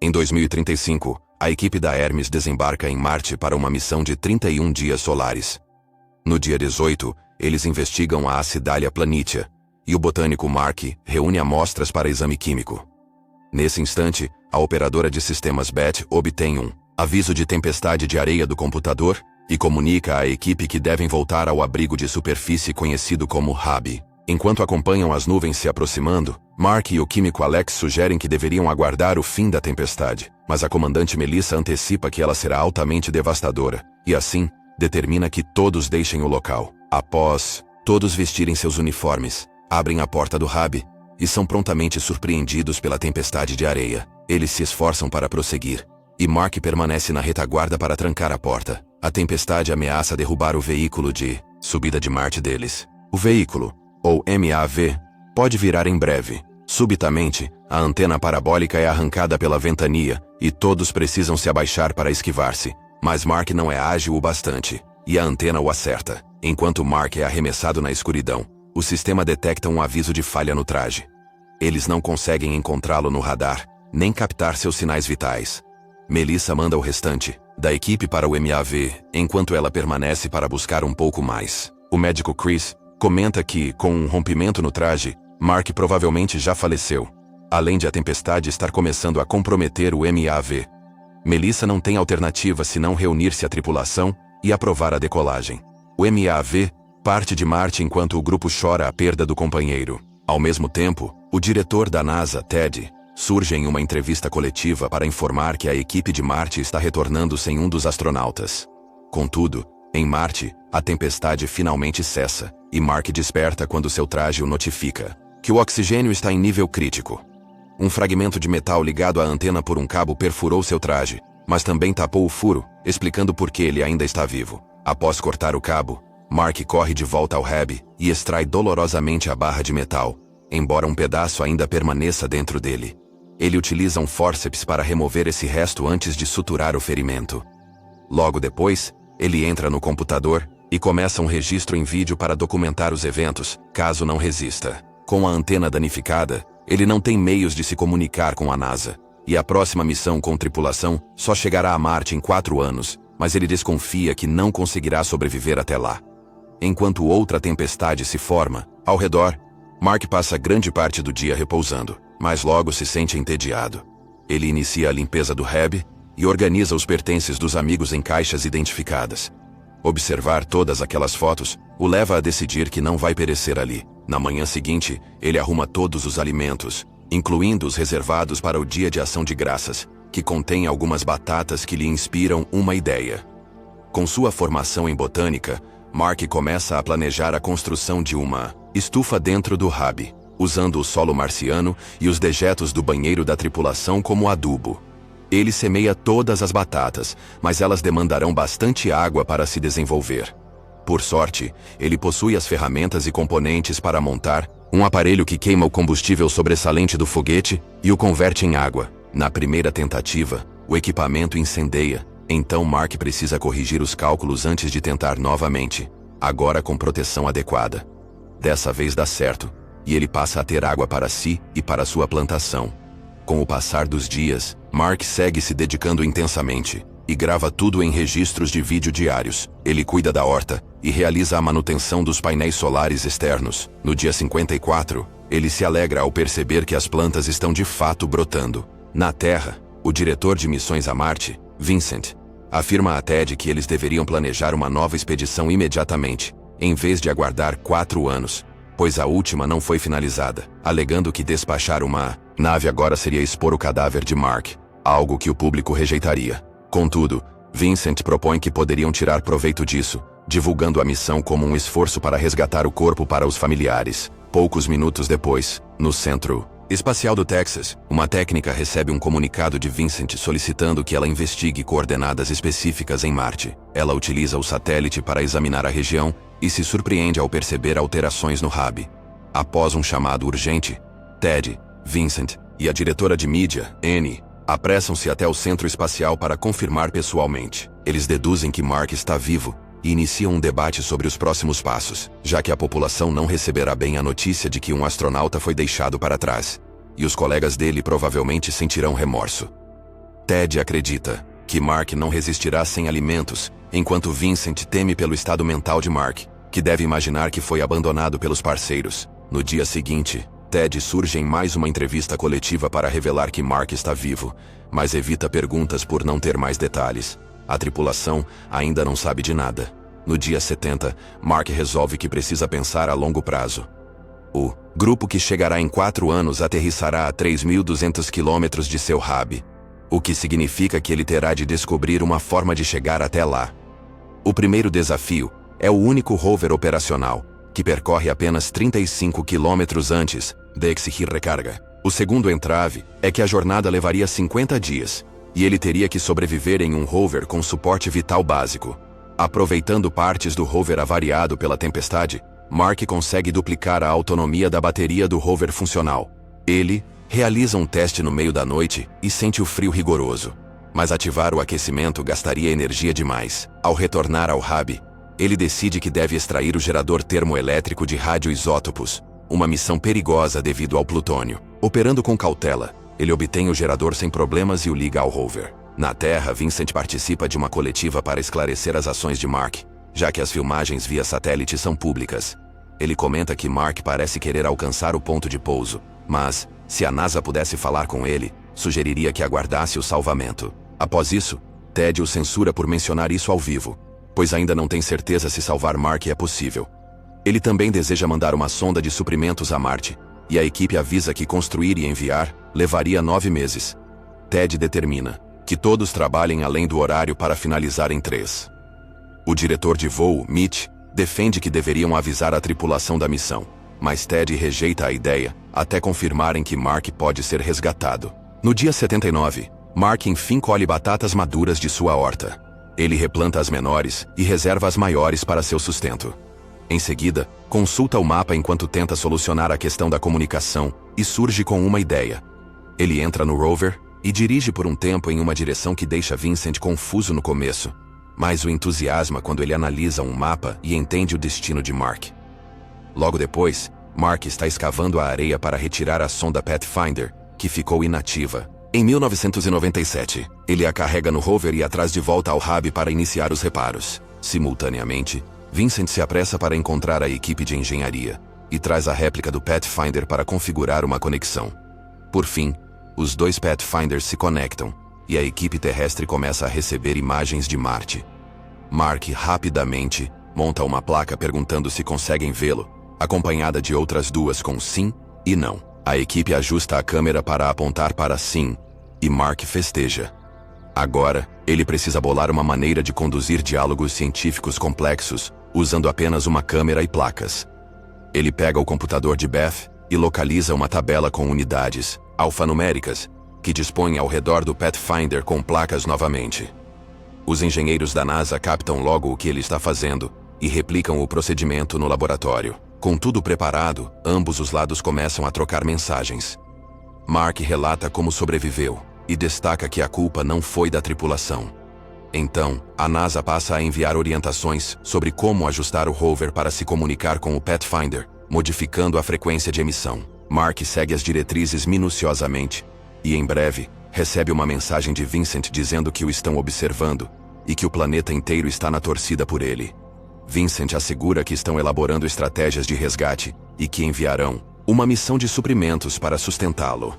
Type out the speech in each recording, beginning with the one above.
Em 2035, a equipe da Hermes desembarca em Marte para uma missão de 31 dias solares. No dia 18, eles investigam a Acidalia planitia, e o botânico Mark reúne amostras para exame químico. Nesse instante, a operadora de sistemas Beth obtém um aviso de tempestade de areia do computador e comunica à equipe que devem voltar ao abrigo de superfície conhecido como Hub. Enquanto acompanham as nuvens se aproximando, Mark e o químico Alex sugerem que deveriam aguardar o fim da tempestade, mas a comandante Melissa antecipa que ela será altamente devastadora, e assim, determina que todos deixem o local. Após todos vestirem seus uniformes, abrem a porta do Hub e são prontamente surpreendidos pela tempestade de areia. Eles se esforçam para prosseguir, e Mark permanece na retaguarda para trancar a porta. A tempestade ameaça derrubar o veículo de subida de Marte deles. O veículo, ou MAV, pode virar em breve. Subitamente, a antena parabólica é arrancada pela ventania, e todos precisam se abaixar para esquivar-se. Mas Mark não é ágil o bastante, e a antena o acerta. Enquanto Mark é arremessado na escuridão, o sistema detecta um aviso de falha no traje. Eles não conseguem encontrá-lo no radar, nem captar seus sinais vitais. Melissa manda o restante da equipe para o MAV, enquanto ela permanece para buscar um pouco mais. O médico Chris comenta que, com um rompimento no traje, Mark provavelmente já faleceu, além de a tempestade estar começando a comprometer o MAV. Melissa não tem alternativa senão reunir-se à tripulação e aprovar a decolagem. O MAV parte de Marte enquanto o grupo chora a perda do companheiro. Ao mesmo tempo, o diretor da NASA, Ted, surge em uma entrevista coletiva para informar que a equipe de Marte está retornando sem um dos astronautas. Contudo, em Marte, a tempestade finalmente cessa, e Mark desperta quando seu traje o notifica que o oxigênio está em nível crítico. Um fragmento de metal ligado à antena por um cabo perfurou seu traje, mas também tapou o furo, explicando por que ele ainda está vivo. Após cortar o cabo, Mark corre de volta ao Hub e extrai dolorosamente a barra de metal, embora um pedaço ainda permaneça dentro dele. Ele utiliza um fórceps para remover esse resto antes de suturar o ferimento. Logo depois, ele entra no computador e começa um registro em vídeo para documentar os eventos, caso não resista. Com a antena danificada, ele não tem meios de se comunicar com a NASA, e a próxima missão com tripulação só chegará a Marte em 4 anos, mas ele desconfia que não conseguirá sobreviver até lá. Enquanto outra tempestade se forma, ao redor, Mark passa grande parte do dia repousando, mas logo se sente entediado. Ele inicia a limpeza do Hub e organiza os pertences dos amigos em caixas identificadas. Observar todas aquelas fotos o leva a decidir que não vai perecer ali. Na manhã seguinte, ele arruma todos os alimentos, incluindo os reservados para o Dia de Ação de Graças, que contém algumas batatas que lhe inspiram uma ideia. Com sua formação em botânica, Mark começa a planejar a construção de uma estufa dentro do Hub, usando o solo marciano e os dejetos do banheiro da tripulação como adubo. Ele semeia todas as batatas, mas elas demandarão bastante água para se desenvolver. Por sorte, ele possui as ferramentas e componentes para montar um aparelho que queima o combustível sobressalente do foguete e o converte em água. Na primeira tentativa, o equipamento incendeia, então Mark precisa corrigir os cálculos antes de tentar novamente, agora com proteção adequada. Dessa vez dá certo, e ele passa a ter água para si e para sua plantação. Com o passar dos dias, Mark segue se dedicando intensamente e grava tudo em registros de vídeo diários. Ele cuida da horta e realiza a manutenção dos painéis solares externos. No dia 54, ele se alegra ao perceber que as plantas estão de fato brotando. Na Terra, o diretor de missões a Marte, Vincent, afirma a Ted que eles deveriam planejar uma nova expedição imediatamente, em vez de aguardar 4 anos, pois a última não foi finalizada, alegando que despachar uma nave agora seria expor o cadáver de Mark, algo que o público rejeitaria. Contudo, Vincent propõe que poderiam tirar proveito disso, divulgando a missão como um esforço para resgatar o corpo para os familiares. Poucos minutos depois, no Centro Espacial do Texas, uma técnica recebe um comunicado de Vincent solicitando que ela investigue coordenadas específicas em Marte. Ela utiliza o satélite para examinar a região e se surpreende ao perceber alterações no Hub. Após um chamado urgente, Ted, Vincent e a diretora de mídia, Annie, apressam-se até o centro espacial para confirmar pessoalmente. Eles deduzem que Mark está vivo e iniciam um debate sobre os próximos passos, já que a população não receberá bem a notícia de que um astronauta foi deixado para trás, e os colegas dele provavelmente sentirão remorso. Ted acredita que Mark não resistirá sem alimentos, enquanto Vincent teme pelo estado mental de Mark, que deve imaginar que foi abandonado pelos parceiros. No dia seguinte, Ted surge em mais uma entrevista coletiva para revelar que Mark está vivo, mas evita perguntas por não ter mais detalhes. A tripulação ainda não sabe de nada. No dia 70, Mark resolve que precisa pensar a longo prazo. O grupo que chegará em 4 anos aterrissará a 3.200 quilômetros de seu hub, o que significa que ele terá de descobrir uma forma de chegar até lá. O primeiro desafio é o único rover operacional, que percorre apenas 35 quilômetros antes de exigir recarga. O segundo entrave é que a jornada levaria 50 dias, e ele teria que sobreviver em um rover com suporte vital básico. Aproveitando partes do rover avariado pela tempestade, Mark consegue duplicar a autonomia da bateria do rover funcional. Ele realiza um teste no meio da noite e sente o frio rigoroso. Mas ativar o aquecimento gastaria energia demais. Ao retornar ao hub, ele decide que deve extrair o gerador termoelétrico de radioisótopos, uma missão perigosa devido ao plutônio. Operando com cautela, ele obtém o gerador sem problemas e o liga ao rover. Na Terra, Vincent participa de uma coletiva para esclarecer as ações de Mark, já que as filmagens via satélite são públicas. Ele comenta que Mark parece querer alcançar o ponto de pouso, mas, se a NASA pudesse falar com ele, sugeriria que aguardasse o salvamento. Após isso, Ted o censura por mencionar isso ao vivo, pois ainda não tem certeza se salvar Mark é possível. Ele também deseja mandar uma sonda de suprimentos a Marte, e a equipe avisa que construir e enviar levaria 9 meses. Ted determina que todos trabalhem além do horário para finalizar em 3. O diretor de voo, Mitch, defende que deveriam avisar a tripulação da missão, mas Ted rejeita a ideia, até confirmarem que Mark pode ser resgatado. No dia 79, Mark enfim colhe batatas maduras de sua horta. Ele replanta as menores e reserva as maiores para seu sustento. Em seguida, consulta o mapa enquanto tenta solucionar a questão da comunicação e surge com uma ideia. Ele entra no rover e dirige por um tempo em uma direção que deixa Vincent confuso no começo, mas o entusiasma quando ele analisa um mapa e entende o destino de Mark. Logo depois, Mark está escavando a areia para retirar a sonda Pathfinder, que ficou inativa. Em 1997, ele a carrega no rover e a traz de volta ao hub para iniciar os reparos. Simultaneamente, Vincent se apressa para encontrar a equipe de engenharia e traz a réplica do Pathfinder para configurar uma conexão. Por fim, os 2 Pathfinders se conectam e a equipe terrestre começa a receber imagens de Marte. Mark rapidamente monta uma placa perguntando se conseguem vê-lo, acompanhada de outras 2 com sim e não. A equipe ajusta a câmera para apontar para sim, e Mark festeja. Agora, ele precisa bolar uma maneira de conduzir diálogos científicos complexos, usando apenas uma câmera e placas. Ele pega o computador de Beth e localiza uma tabela com unidades alfanuméricas, que dispõe ao redor do Pathfinder com placas novamente. Os engenheiros da NASA captam logo o que ele está fazendo e replicam o procedimento no laboratório. Com tudo preparado, ambos os lados começam a trocar mensagens. Mark relata como sobreviveu e destaca que a culpa não foi da tripulação. Então, a NASA passa a enviar orientações sobre como ajustar o rover para se comunicar com o Pathfinder, modificando a frequência de emissão. Mark segue as diretrizes minuciosamente e, em breve, recebe uma mensagem de Vincent dizendo que o estão observando e que o planeta inteiro está na torcida por ele. Vincent assegura que estão elaborando estratégias de resgate e que enviarão uma missão de suprimentos para sustentá-lo.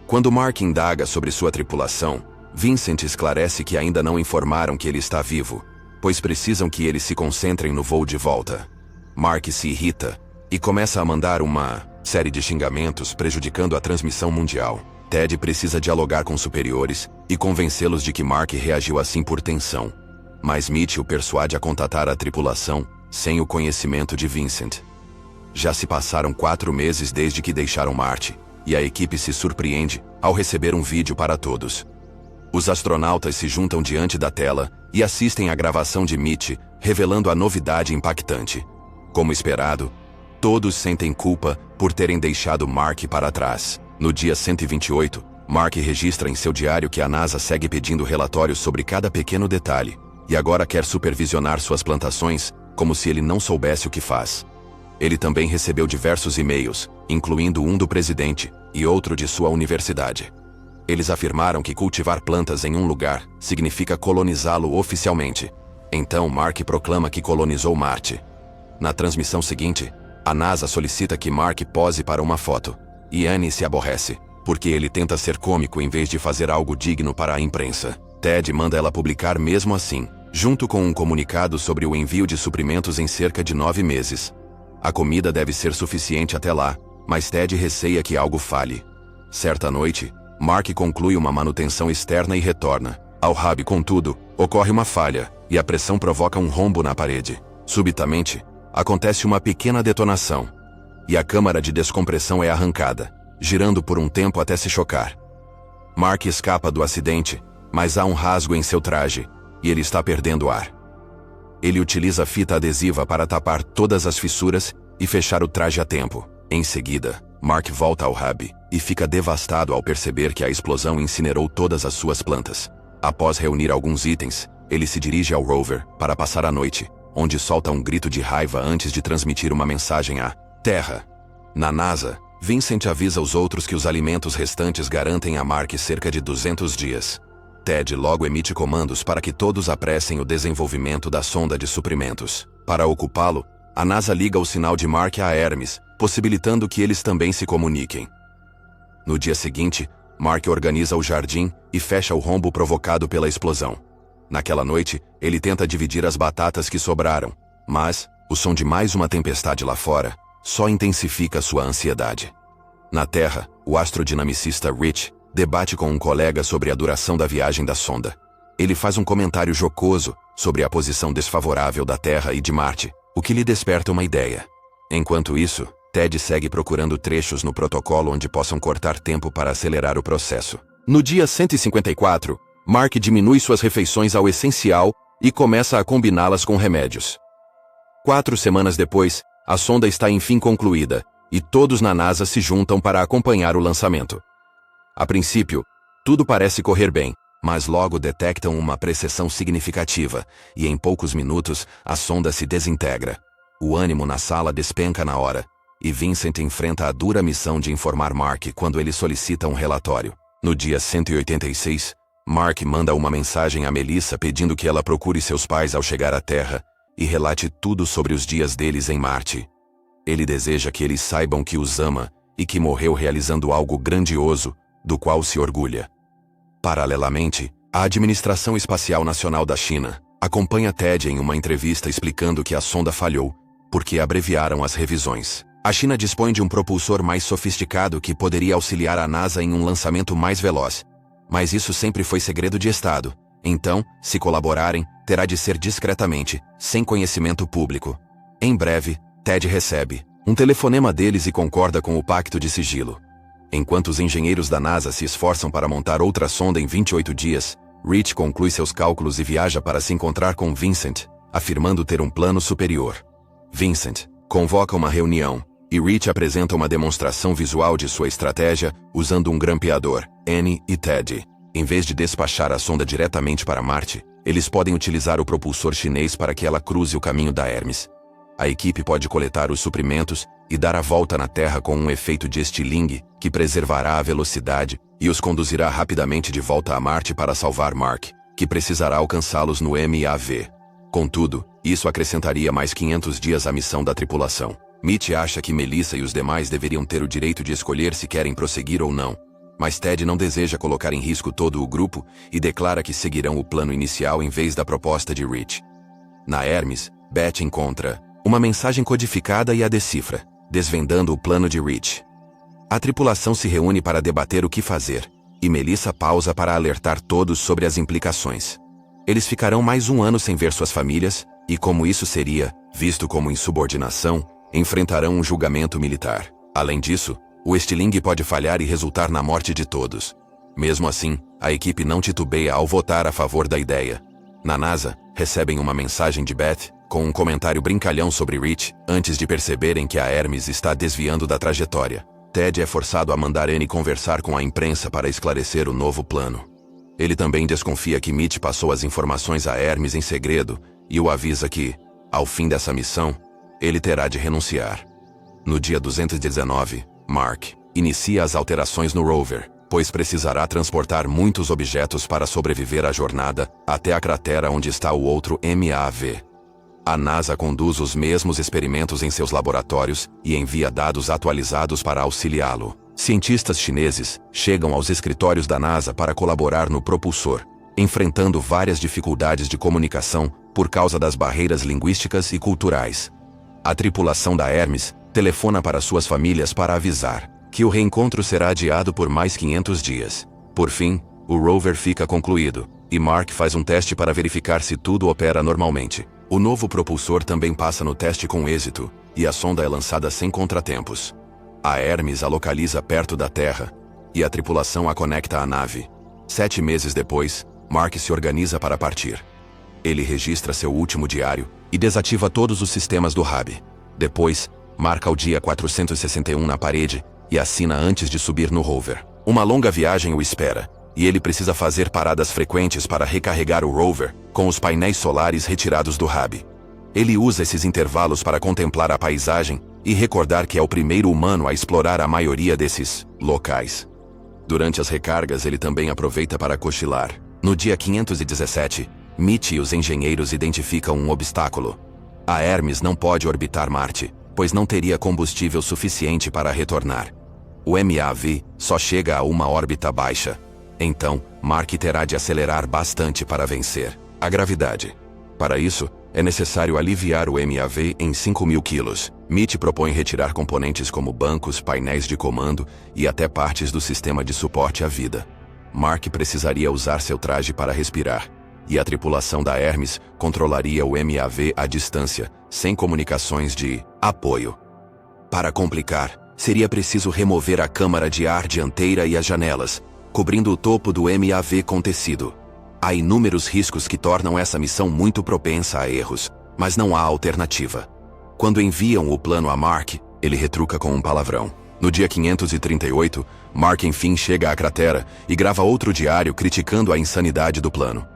Quando Mark indaga sobre sua tripulação, Vincent esclarece que ainda não informaram que ele está vivo, pois precisam que eles se concentrem no voo de volta. Mark se irrita e começa a mandar uma série de xingamentos prejudicando a transmissão mundial. Ted precisa dialogar com superiores e convencê-los de que Mark reagiu assim por tensão, mas Mitch o persuade a contatar a tripulação sem o conhecimento de Vincent. Já se passaram 4 meses desde que deixaram Marte, e a equipe se surpreende ao receber um vídeo para todos. Os astronautas se juntam diante da tela e assistem à gravação de Mitch, revelando a novidade impactante. Como esperado, todos sentem culpa por terem deixado Mark para trás. No dia 128, Mark registra em seu diário que a NASA segue pedindo relatórios sobre cada pequeno detalhe, e agora quer supervisionar suas plantações, como se ele não soubesse o que faz. Ele também recebeu diversos e-mails, incluindo um do presidente e outro de sua universidade. Eles afirmaram que cultivar plantas em um lugar significa colonizá-lo oficialmente. Então Mark proclama que colonizou Marte. Na transmissão seguinte, a NASA solicita que Mark pose para uma foto. E Annie se aborrece, porque ele tenta ser cômico em vez de fazer algo digno para a imprensa. Ted manda ela publicar mesmo assim, junto com um comunicado sobre o envio de suprimentos em cerca de 9 meses. A comida deve ser suficiente até lá, mas Ted receia que algo falhe. Certa noite, Mark conclui uma manutenção externa e retorna. Ao hub, contudo, ocorre uma falha, e a pressão provoca um rombo na parede. Subitamente, acontece uma pequena detonação, e a câmara de descompressão é arrancada, girando por um tempo até se chocar. Mark escapa do acidente, mas há um rasgo em seu traje, e ele está perdendo ar. Ele utiliza fita adesiva para tapar todas as fissuras e fechar o traje a tempo. Em seguida, Mark volta ao hub e fica devastado ao perceber que a explosão incinerou todas as suas plantas. Após reunir alguns itens, ele se dirige ao rover para passar a noite, onde solta um grito de raiva antes de transmitir uma mensagem à Terra. Na NASA, Vincent avisa os outros que os alimentos restantes garantem a Mark cerca de 200 dias. Ted logo emite comandos para que todos apressem o desenvolvimento da sonda de suprimentos. Para ocupá-lo, a NASA liga o sinal de Mark a Hermes, possibilitando que eles também se comuniquem. No dia seguinte, Mark organiza o jardim e fecha o rombo provocado pela explosão. Naquela noite, ele tenta dividir as batatas que sobraram, mas o som de mais uma tempestade lá fora só intensifica sua ansiedade. Na Terra, o astrodinamicista Rich debate com um colega sobre a duração da viagem da sonda. Ele faz um comentário jocoso sobre a posição desfavorável da Terra e de Marte, o que lhe desperta uma ideia. Enquanto isso, Ted segue procurando trechos no protocolo onde possam cortar tempo para acelerar o processo. No dia 154, Mark diminui suas refeições ao essencial e começa a combiná-las com remédios. 4 semanas depois, a sonda está enfim concluída, e todos na NASA se juntam para acompanhar o lançamento. A princípio, tudo parece correr bem, mas logo detectam uma precessão significativa, e em poucos minutos, a sonda se desintegra. O ânimo na sala despenca na hora, e Vincent enfrenta a dura missão de informar Mark quando ele solicita um relatório. No dia 186, Mark manda uma mensagem a Melissa pedindo que ela procure seus pais ao chegar à Terra e relate tudo sobre os dias deles em Marte. Ele deseja que eles saibam que os ama e que morreu realizando algo grandioso, do qual se orgulha. Paralelamente, a Administração Espacial Nacional da China acompanha Ted em uma entrevista explicando que a sonda falhou, porque abreviaram as revisões. A China dispõe de um propulsor mais sofisticado que poderia auxiliar a NASA em um lançamento mais veloz. Mas isso sempre foi segredo de Estado. Então, se colaborarem, terá de ser discretamente, sem conhecimento público. Em breve, Ted recebe um telefonema deles e concorda com o pacto de sigilo. Enquanto os engenheiros da NASA se esforçam para montar outra sonda em 28 dias, Rich conclui seus cálculos e viaja para se encontrar com Vincent, afirmando ter um plano superior. Vincent convoca uma reunião, e Rich apresenta uma demonstração visual de sua estratégia usando um grampeador, Annie e Ted. Em vez de despachar a sonda diretamente para Marte, eles podem utilizar o propulsor chinês para que ela cruze o caminho da Hermes. A equipe pode coletar os suprimentos e dar a volta na Terra com um efeito de estilingue que preservará a velocidade e os conduzirá rapidamente de volta a Marte para salvar Mark, que precisará alcançá-los no MAV. Contudo, isso acrescentaria mais 500 dias à missão da tripulação. Mitch acha que Melissa e os demais deveriam ter o direito de escolher se querem prosseguir ou não, mas Ted não deseja colocar em risco todo o grupo e declara que seguirão o plano inicial em vez da proposta de Rich. Na Hermes, Beth encontra uma mensagem codificada e a decifra, desvendando o plano de Rich. A tripulação se reúne para debater o que fazer, e Melissa pausa para alertar todos sobre as implicações. Eles ficarão mais um ano sem ver suas famílias, e como isso seria visto como insubordinação, enfrentarão um julgamento militar. Além disso, o estilingue pode falhar e resultar na morte de todos. Mesmo assim, a equipe não titubeia ao votar a favor da ideia. Na NASA, recebem uma mensagem de Beth, com um comentário brincalhão sobre Rich, antes de perceberem que a Hermes está desviando da trajetória. Ted é forçado a mandar Annie conversar com a imprensa para esclarecer o novo plano. Ele também desconfia que Mitch passou as informações a Hermes em segredo e o avisa que, ao fim dessa missão, ele terá de renunciar. No dia 219, Mark inicia as alterações no rover. pois precisará transportar muitos objetos para sobreviver à jornada até a cratera onde está o outro MAV. A NASA conduz os mesmos experimentos em seus laboratórios e envia dados atualizados para auxiliá-lo. Cientistas chineses chegam aos escritórios da NASA para colaborar no propulsor, enfrentando várias dificuldades de comunicação por causa das barreiras linguísticas e culturais. A tripulação da Hermes telefona para suas famílias para avisar que o reencontro será adiado por mais 500 dias. Por fim, o rover fica concluído, e Mark faz um teste para verificar se tudo opera normalmente. O novo propulsor também passa no teste com êxito, e a sonda é lançada sem contratempos. A Hermes a localiza perto da Terra, e a tripulação a conecta à nave. 7 meses depois, Mark se organiza para partir. Ele registra seu último diário e desativa todos os sistemas do hub. Depois, marca o dia 461 na parede e assina antes de subir no rover. Uma longa viagem o espera, e ele precisa fazer paradas frequentes para recarregar o rover com os painéis solares retirados do hub. Ele usa esses intervalos para contemplar a paisagem e recordar que é o primeiro humano a explorar a maioria desses locais. Durante as recargas, ele também aproveita para cochilar. No dia 517, Mitch e os engenheiros identificam um obstáculo. A Hermes não pode orbitar Marte, pois não teria combustível suficiente para retornar. O MAV só chega a uma órbita baixa. Então, Mark terá de acelerar bastante para vencer a gravidade. Para isso, é necessário aliviar o MAV em 5.000 quilos. Mitch propõe retirar componentes como bancos, painéis de comando e até partes do sistema de suporte à vida. Mark precisaria usar seu traje para respirar, e a tripulação da Hermes controlaria o MAV à distância, sem comunicações de apoio. Para complicar, seria preciso remover a câmara de ar dianteira e as janelas, cobrindo o topo do MAV com tecido. Há inúmeros riscos que tornam essa missão muito propensa a erros, mas não há alternativa. Quando enviam o plano a Mark, ele retruca com um palavrão. No dia 538, Mark enfim chega à cratera e grava outro diário criticando a insanidade do plano.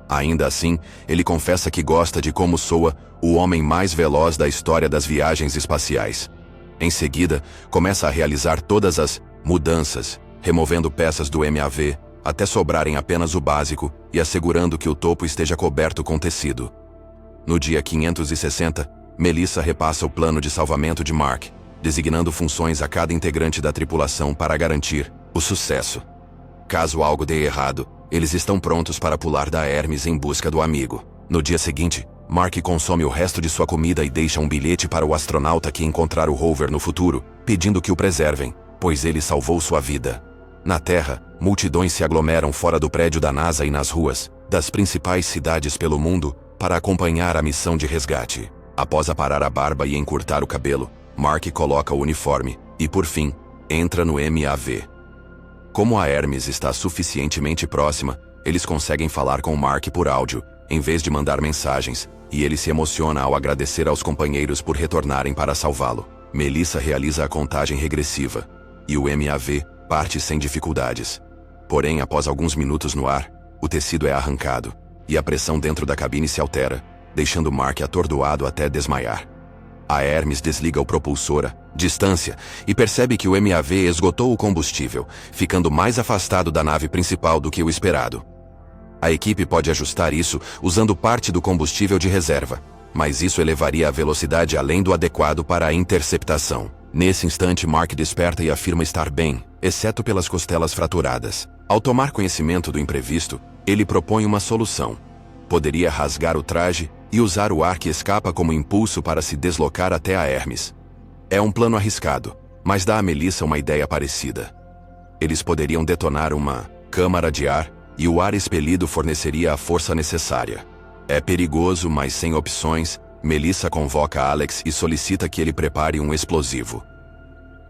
Ainda assim, ele confessa que gosta de como soa o homem mais veloz da história das viagens espaciais. Em seguida, começa a realizar todas as mudanças, removendo peças do MAV, até sobrarem apenas o básico e assegurando que o topo esteja coberto com tecido. No dia 560, Melissa repassa o plano de salvamento de Mark, designando funções a cada integrante da tripulação para garantir o sucesso. Caso algo dê errado, eles estão prontos para pular da Hermes em busca do amigo. No dia seguinte, Mark consome o resto de sua comida e deixa um bilhete para o astronauta que encontrar o rover no futuro, pedindo que o preservem, pois ele salvou sua vida. Na Terra, multidões se aglomeram fora do prédio da NASA e nas ruas das principais cidades pelo mundo para acompanhar a missão de resgate. Após aparar a barba e encurtar o cabelo, Mark coloca o uniforme e, por fim, entra no MAV. Como a Hermes está suficientemente próxima, eles conseguem falar com Mark por áudio, em vez de mandar mensagens, e ele se emociona ao agradecer aos companheiros por retornarem para salvá-lo. Melissa realiza a contagem regressiva, e o MAV parte sem dificuldades. Porém, após alguns minutos no ar, o tecido é arrancado, e a pressão dentro da cabine se altera, deixando Mark atordoado até desmaiar. A Hermes desliga o propulsor a distância e percebe que o MAV esgotou o combustível, ficando mais afastado da nave principal do que o esperado. A equipe pode ajustar isso usando parte do combustível de reserva, mas isso elevaria a velocidade além do adequado para a interceptação. Nesse instante, Mark desperta e afirma estar bem, exceto pelas costelas fraturadas. Ao tomar conhecimento do imprevisto, ele propõe uma solução. Poderia rasgar o traje e usar o ar que escapa como impulso para se deslocar até a Hermes. É um plano arriscado, mas dá a Melissa uma ideia parecida. Eles poderiam detonar uma câmara de ar e o ar expelido forneceria a força necessária. É perigoso, mas sem opções, Melissa convoca Alex e solicita que ele prepare um explosivo.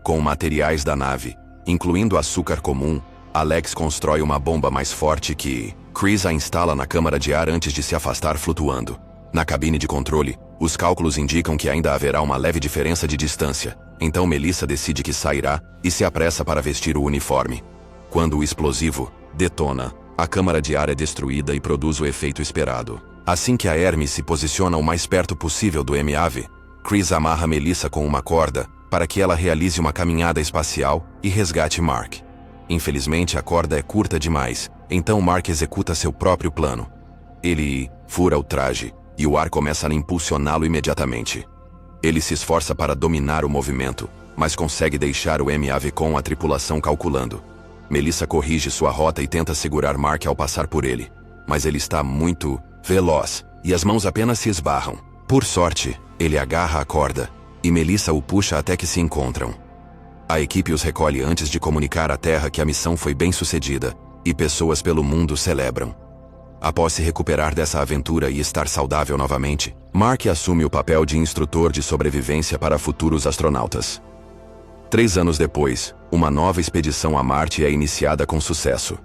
Com materiais da nave, incluindo açúcar comum, Alex constrói uma bomba mais forte que Chris a instala na câmara de ar antes de se afastar flutuando. Na cabine de controle, os cálculos indicam que ainda haverá uma leve diferença de distância, então Melissa decide que sairá e se apressa para vestir o uniforme. Quando o explosivo detona, a câmara de ar é destruída e produz o efeito esperado. Assim que a Hermes se posiciona o mais perto possível do MAV, Chris amarra Melissa com uma corda para que ela realize uma caminhada espacial e resgate Mark. Infelizmente, a corda é curta demais, então Mark executa seu próprio plano. Ele fura o traje, e o ar começa a impulsioná-lo imediatamente. Ele se esforça para dominar o movimento, mas consegue deixar o MAV com a tripulação calculando. Melissa corrige sua rota e tenta segurar Mark ao passar por ele, mas ele está muito veloz, e as mãos apenas se esbarram. Por sorte, ele agarra a corda, e Melissa o puxa até que se encontram. A equipe os recolhe antes de comunicar à Terra que a missão foi bem sucedida, e pessoas pelo mundo celebram. Após se recuperar dessa aventura e estar saudável novamente, Mark assume o papel de instrutor de sobrevivência para futuros astronautas. 3 anos depois, uma nova expedição a Marte é iniciada com sucesso.